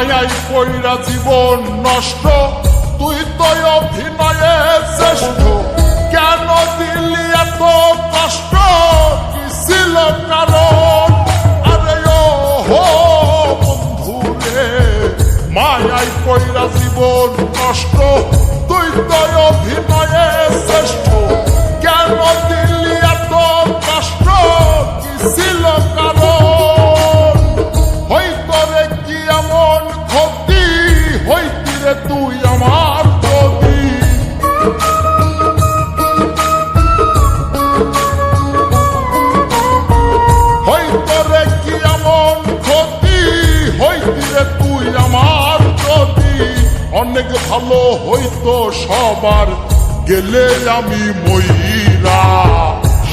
মায়াই কইরা জীবন নষ্ট, তুই তো অভিনয়ে শ্রেষ্ঠ। কেন দিলি এত কষ্ট, কি ছিল কারণ? আরে ও হো বন্ধু রে, মায়াই কইরা জীবন নষ্ট, তুই তো অভিনয়ে শ্রেষ্ঠ। কেন দিলি এত কষ্ট, কি ছিল কারণ? হইতো রে কি এমন ক্ষতি, হইতি রে তুই আমার যদি। হইতো রে কি এমন ক্ষতি, হইতি রে তুই আমার যদি। অনেক ভালো হইতো সবার, গেলে আমি ময়রা।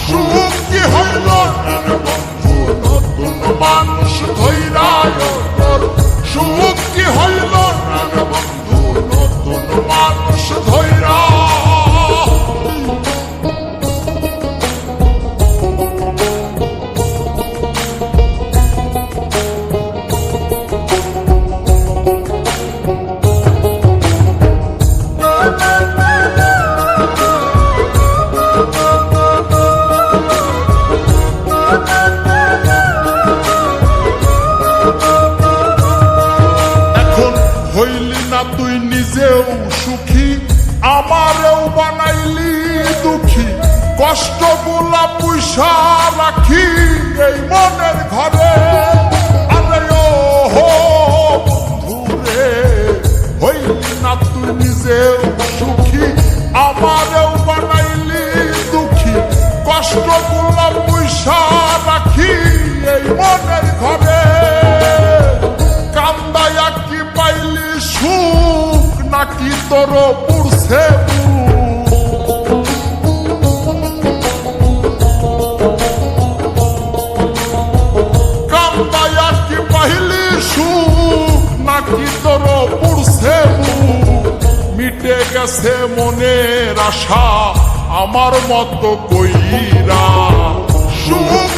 সুখ কি হইল বন্ধু, নতুন মানুষ ধৈরা তোর। সুখ কি হইল বন্ধু, নতুন মানুষ ধৈরা। হইলি না তুই নিজেও সুখী, আমারেও বানাইলি দুঃখী। কষ্টগুলা পুইসা রাখি এই মনের ঘরে। আরে ও হো বন্ধু রে, হইলি না তুই নিজেও সুখী, আমারেও বানাইলি দুঃখী। কষ্টগুলা পুইসা রাখি এই মনের ঘরে। কান্দায়া কি পাইলি সুখ, নাকি তোর পুরছে? কান্দায়া কি পাইলি সুখ, নাকি তোর পুরছে? মিটে গেছে মনের আশা আমার মতো কইরা। সুখ